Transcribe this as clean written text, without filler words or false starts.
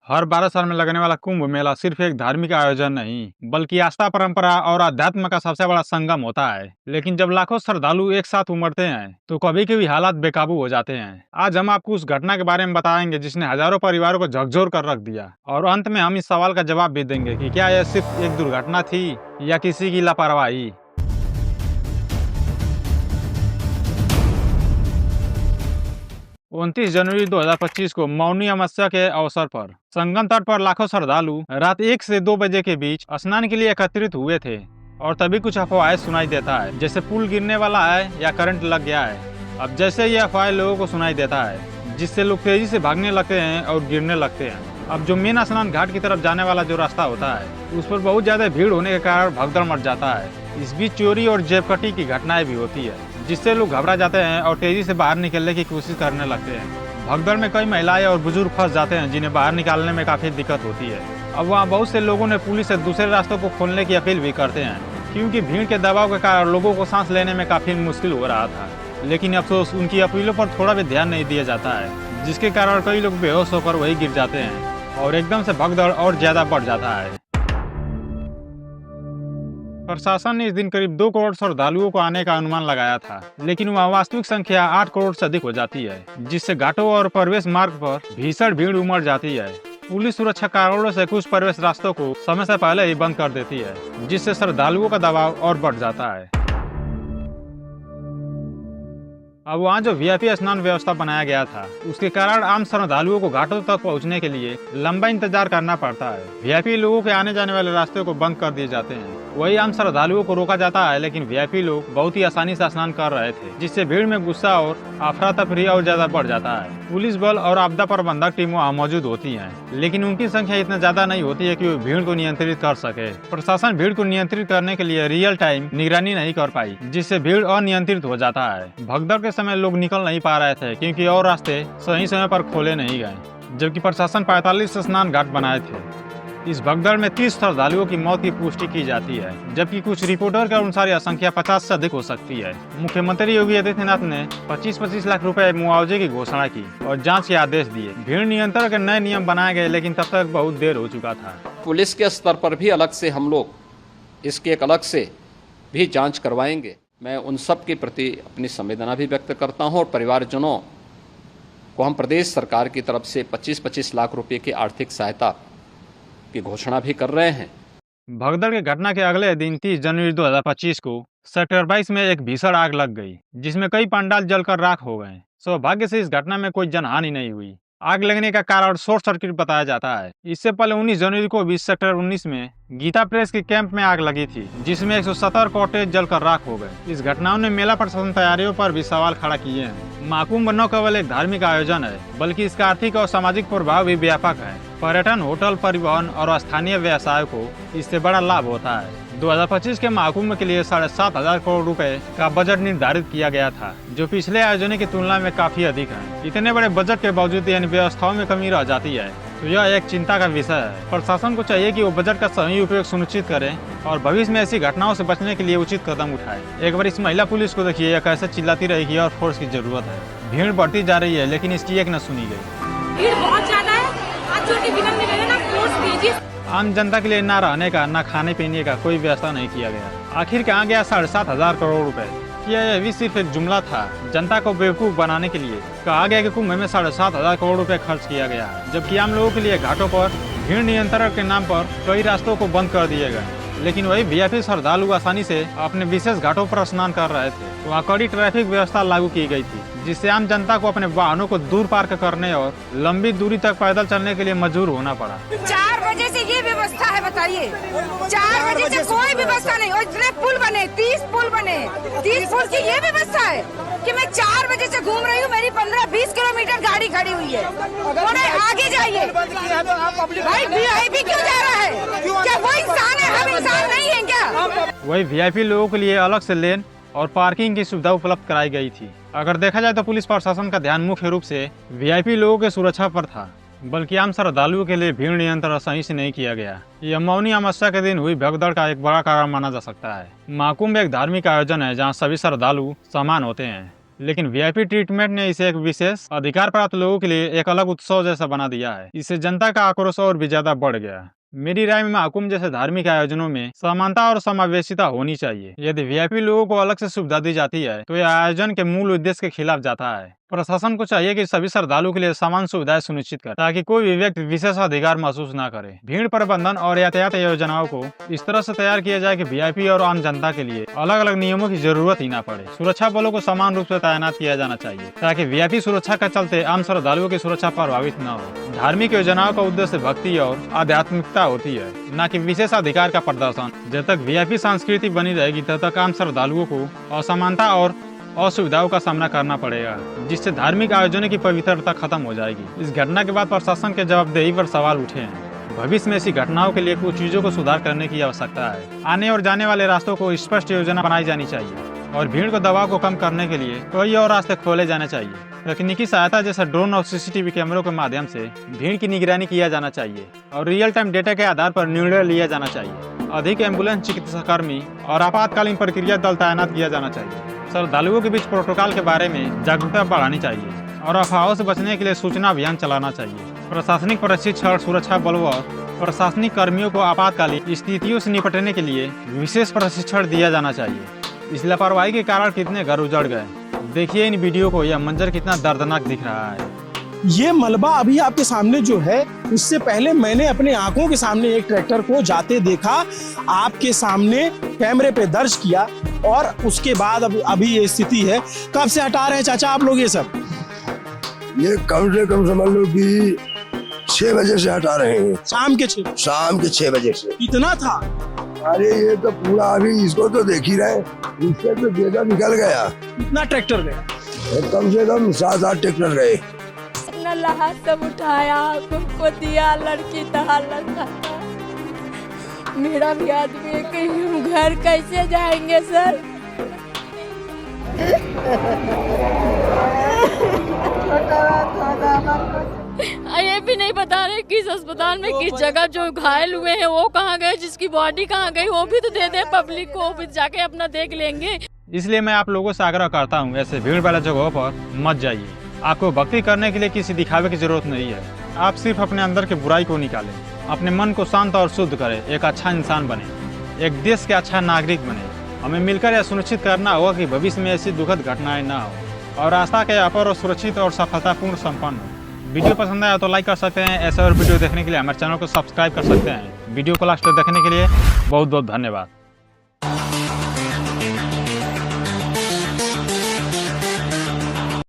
हर 12 साल में लगने वाला कुंभ मेला सिर्फ एक धार्मिक आयोजन नहीं बल्कि आस्था, परंपरा और अध्यात्म का सबसे बड़ा संगम होता है। लेकिन जब लाखों श्रद्धालु एक साथ उमड़ते हैं तो कभी कभी हालात बेकाबू हो जाते हैं। आज हम आपको उस घटना के बारे में बताएंगे जिसने हजारों परिवारों को झकझोर कर रख दिया, और अंत में हम इस सवाल का जवाब भी देंगे कि क्या यह सिर्फ एक दुर्घटना थी या किसी की लापरवाही। 29 जनवरी 2025 को मौनी अमावस्या के अवसर पर संगम तट पर लाखों श्रद्धालु रात 1 से 2 बजे के बीच स्नान के लिए एकत्रित हुए थे। और तभी कुछ अफवाहें सुनाई देता है, जैसे पुल गिरने वाला है या करंट लग गया है। अब जैसे ये अफवाहें लोगों को सुनाई देता है, जिससे लोग तेजी से भागने लगते हैं और गिरने लगते हैं। अब जो मेन स्नान घाट की तरफ जाने वाला जो रास्ता होता है, उस पर बहुत ज्यादा भीड़ होने के कारण भगदड़ मच जाता है। इस बीच चोरी और जेबकटी की घटनाएं भी होती है, जिससे लोग घबरा जाते हैं और तेजी से बाहर निकलने की कोशिश करने लगते हैं। भगदड़ में कई महिलाएं और बुजुर्ग फंस जाते हैं, जिन्हें बाहर निकालने में काफी दिक्कत होती है। अब वहाँ बहुत से लोगों ने पुलिस से दूसरे रास्तों को खोलने की अपील भी करते हैं, क्योंकि भीड़ के दबाव के कारण लोगों को सांस लेने में काफी मुश्किल हो रहा था। लेकिन अफसोस उनकी अपीलों पर थोड़ा भी ध्यान नहीं दिया जाता है, जिसके कारण कई लोग बेहोश होकर वही गिर जाते हैं और एकदम से भगदड़ और ज्यादा बढ़ जाता है। प्रशासन ने इस दिन करीब 2 करोड़ श्रद्धालुओं को आने का अनुमान लगाया था, लेकिन वहाँ वास्तविक संख्या 8 करोड़ से अधिक हो जाती है, जिससे घाटों और प्रवेश मार्ग पर भीषण भीड़ उमड़ जाती है। पुलिस सुरक्षा कारणों से कुछ प्रवेश रास्तों को समय से पहले ही बंद कर देती है, जिससे श्रद्धालुओं का दबाव और बढ़ जाता है। अब वहाँ जो वीआईपी स्नान व्यवस्था बनाया गया था, उसके कारण आम श्रद्धालुओं को घाटों तक पहुँचने के लिए लंबा इंतजार करना पड़ता है। वीआईपी लोगों के आने जाने वाले रास्ते को बंद कर दिए जाते हैं, वही आम श्रद्धालुओं को रोका जाता है। लेकिन वीआईपी लोग बहुत ही आसानी से स्नान कर रहे थे, जिससे भीड़ में गुस्सा और अफरा तफरी और ज्यादा बढ़ जाता है। पुलिस बल और आपदा प्रबंधक टीम वहाँ मौजूद होती है, लेकिन उनकी संख्या इतना ज्यादा नहीं होती है कि वो भीड़ को नियंत्रित कर सके। प्रशासन भीड़ को नियंत्रित करने के लिए रियल टाइम निगरानी नहीं कर पाई, जिससे भीड़ अनियंत्रित हो जाता है। भगदड़ के समय लोग निकल नहीं पा रहे थे, क्योंकि और रास्ते सही समय पर खोले नहीं गए, जबकि प्रशासन 45 स्नान घाट बनाए थे। इस भगदड़ में 30 श्रद्धालुओं की मौत की पुष्टि की जाती है, जबकि कुछ रिपोर्टर के अनुसार यह संख्या 50 से अधिक हो सकती है। मुख्यमंत्री योगी आदित्यनाथ ने 25-25 लाख रुपए मुआवजे की घोषणा की और जांच के आदेश दिए। भीड़ नियंत्रण के नए नियम बनाए गए, लेकिन तब तक बहुत देर हो चुका था। पुलिस के स्तर पर भी अलग से हम लोग इसके एक अलग से भी जाँच करवाएंगे। मैं उन सब के प्रति अपनी संवेदना भी व्यक्त करता हूँ, और परिवारजनों को हम प्रदेश सरकार की तरफ से 25-25 लाख रुपए की आर्थिक सहायता की घोषणा भी कर रहे हैं। भगदड़ के घटना के अगले दिन 30 जनवरी 2025 को सेक्टर 22 में एक भीषण आग लग गई, जिसमें कई पंडाल जलकर राख हो गए। सौभाग्य से इस घटना में कोई जनहानि नहीं हुई। आग लगने का कारण शॉर्ट सर्किट बताया जाता है। इससे पहले 19 जनवरी को भी सेक्टर 19 में गीता प्रेस के कैंप में आग लगी थी, जिसमें 170 कॉटेज जलकर राख हो गए। इस घटनाओं ने मेला प्रशासन तैयारियों पर भी सवाल खड़ा किए हैं। महाकुंभ न केवल एक धार्मिक आयोजन है, बल्कि इसका आर्थिक और सामाजिक प्रभाव भी व्यापक है। पर्यटन, होटल, परिवहन और स्थानीय व्यवसाय को इससे बड़ा लाभ होता है। 2025 के महाकुंभ के लिए 7,500 करोड़ रुपए का बजट निर्धारित किया गया था, जो पिछले आयोजनों की तुलना में काफी अधिक है। इतने बड़े बजट के बावजूद इन व्यवस्थाओं में कमी रह जाती है, तो यह एक चिंता का विषय है। प्रशासन को चाहिए कि वो बजट का सही उपयोग सुनिश्चित करें और भविष्य में ऐसी घटनाओं से बचने के लिए उचित कदम उठाए। एक बार इस महिला पुलिस को देखिए, यह कैसे चिल्लाती रहेगी और फोर्स की जरूरत है। भीड़ बढ़ती जा रही है, लेकिन इसकी एक न सुनी गई। भीड़ बहुत ज्यादा है। आज छोटी विलन में गए ना, फोर्स तेजी। आम जनता के लिए न रहने का, न खाने पीने का कोई व्यवस्था नहीं किया गया। आखिर कहाँ गया 7,500 करोड़ रुपए? क्या यह भी सिर्फ एक जुमला था जनता को बेवकूफ बनाने के लिए? कहा गया कि कुंभ में 7,500 करोड़ रुपए खर्च किया गया, जबकि आम लोगों के लिए घाटों पर भीड़ नियंत्रण के नाम पर कई रास्तों को बंद कर दिए गए। लेकिन वही वीआईपी श्रद्धालु आसानी से अपने विशेष घाटों पर स्नान कर रहे थे। वहाँ कड़ी ट्रैफिक व्यवस्था लागू की गई थी, जिससे आम जनता को अपने वाहनों को दूर पार्क करने और लंबी दूरी तक पैदल चलने के लिए मजबूर होना पड़ा। 4 बजे से ये व्यवस्था है, बताइए। 4 बजे से कोई व्यवस्था नहीं, और इतने पुल बने, 30 पुल बने, 30 पुल की ये व्यवस्था है कि मैं 4 बजे से घूम रही हूँ, मेरी 15-20 किलोमीटर गाड़ी खड़ी हुई है। थोड़े आगे जाइए। भाई वीआईपी क्यों जा रहा है? क्या वो इंसान है? हम इंसान नहीं है क्या? वही वीआईपी लोगों के लिए अलग से लेन और पार्किंग की सुविधा उपलब्ध कराई गई थी। अगर देखा जाए तो पुलिस प्रशासन का ध्यान मुख्य रूप से वीआईपी लोगों की सुरक्षा पर था, बल्कि आम श्रद्धालुओं के लिए भीड़ नियंत्रण सही से नहीं किया गया। यह मौनी अमावस्या के दिन हुई भगदड़ का एक बड़ा कारण माना जा सकता है। महाकुंभ एक धार्मिक आयोजन है, जहाँ सभी श्रद्धालु समान होते हैं। लेकिन वीआईपी ट्रीटमेंट ने इसे एक विशेष अधिकार प्राप्त लोगों के लिए एक अलग उत्सव जैसा बना दिया है। इससे जनता का आक्रोश और भी ज्यादा बढ़ गया। मेरी राय में महाकुंभ जैसे धार्मिक आयोजनों में समानता और समावेशिता होनी चाहिए। यदि वीआईपी लोगों को अलग से सुविधा दी जाती है तो यह आयोजन के मूल उद्देश्य के खिलाफ जाता है। प्रशासन को चाहिए कि सभी श्रद्धालुओं के लिए समान सुविधाएं सुनिश्चित करे ताकि कोई भी व्यक्ति विशेष अधिकार महसूस न करे। भीड़ प्रबंधन और यातायात योजनाओं को इस तरह से तैयार किया जाए कि वीआईपी और आम जनता के लिए अलग अलग नियमों की जरूरत ही न पड़े। सुरक्षा बलों को समान रूप से तैनात किया जाना चाहिए ताकि वीआईपी सुरक्षा के चलते आम श्रद्धालुओं की सुरक्षा प्रभावित न हो। धार्मिक योजनाओं का उद्देश्य भक्ति और आध्यात्मिकता होती है, न कि विशेष अधिकार का प्रदर्शन। जब तक वीआईपी संस्कृति बनी रहेगी तब तक आम श्रद्धालुओं को असमानता और असुविधाओं का सामना करना पड़ेगा, जिससे धार्मिक आयोजनों की पवित्रता खत्म हो जाएगी। इस घटना के बाद प्रशासन के जवाबदेही पर सवाल उठे हैं। भविष्य में ऐसी घटनाओं के लिए कुछ चीजों को सुधार करने की आवश्यकता है। आने और जाने वाले रास्तों को स्पष्ट योजना बनाई जानी चाहिए और भीड़ को दबाव को कम करने के लिए कई और रास्ते खोले जाने चाहिए। तकनीकी सहायता जैसे ड्रोन और सीसीटीवी कैमरों के माध्यम से भीड़ की निगरानी किया जाना चाहिए और रियल टाइम डेटा के आधार पर निर्णय लिया जाना चाहिए। अधिक एम्बुलेंस, चिकित्सा कर्मी और आपातकालीन प्रक्रिया दल तैनात किया जाना चाहिए। श्रद्धालुओं के बीच प्रोटोकॉल के बारे में जागरूकता बढ़ानी चाहिए और अफवाहों से बचने के लिए सूचना अभियान चलाना चाहिए। प्रशासनिक प्रशिक्षण, सुरक्षा बलों और प्रशासनिक कर्मियों को आपातकालीन स्थितियों से निपटने के लिए विशेष प्रशिक्षण दिया जाना चाहिए। इस लापरवाही के कारण कितने घर उजड़ गए। देखिए इन वीडियो को, यह मंजर कितना दर्दनाक दिख रहा है। ये मलबा अभी आपके सामने जो है, इससे पहले मैंने अपने आंखों के सामने एक ट्रैक्टर को जाते देखा, आपके सामने कैमरे पे दर्ज किया और उसके बाद अभी ये स्थिति है। कब से हटा रहे हैं चाचा आप लोग ये सब? ये कम से कम समझ लो कि 6 बजे से हटा रहे हैं। शाम के 6? शाम के 6 बजे से। इतना था? अरे ये तो पूरा, अभी इसको तो देख ही रहे, इससे तो ज्यादा निकल गया। इतना ट्रैक्टर गया? कम से कम 7-8 ट्रैक्टर गए। लहा सब उठाया, हमको दिया, लड़की का हालत था। मेरा भी आदमी है, कहीं हम घर कैसे जाएंगे सर? ये भी नहीं बता रहे किस अस्पताल में, किस जगह जो घायल हुए हैं वो कहाँ गए, जिसकी बॉडी कहाँ गई वो भी तो दे दे पब्लिक को, भी जाके अपना देख लेंगे। इसलिए मैं आप लोगों से आग्रह करता हूँ, ऐसे भीड़ वाले जगहों पर मत जाइए। आपको भक्ति करने के लिए किसी दिखावे की जरूरत नहीं है। आप सिर्फ अपने अंदर की बुराई को निकालें, अपने मन को शांत और शुद्ध करें, एक अच्छा इंसान बने, एक देश के अच्छा नागरिक बने। हमें मिलकर यह सुनिश्चित करना होगा कि भविष्य में ऐसी दुखद घटनाएं ना हो और रास्ता के अपर और सुरक्षित और सफलतापूर्ण संपन्न हो। वीडियो पसंद आया तो लाइक कर सकते हैं। ऐसे और वीडियो देखने के लिए हमारे चैनल को सब्सक्राइब कर सकते हैं। वीडियो को लास्ट तक देखने के लिए बहुत बहुत धन्यवाद।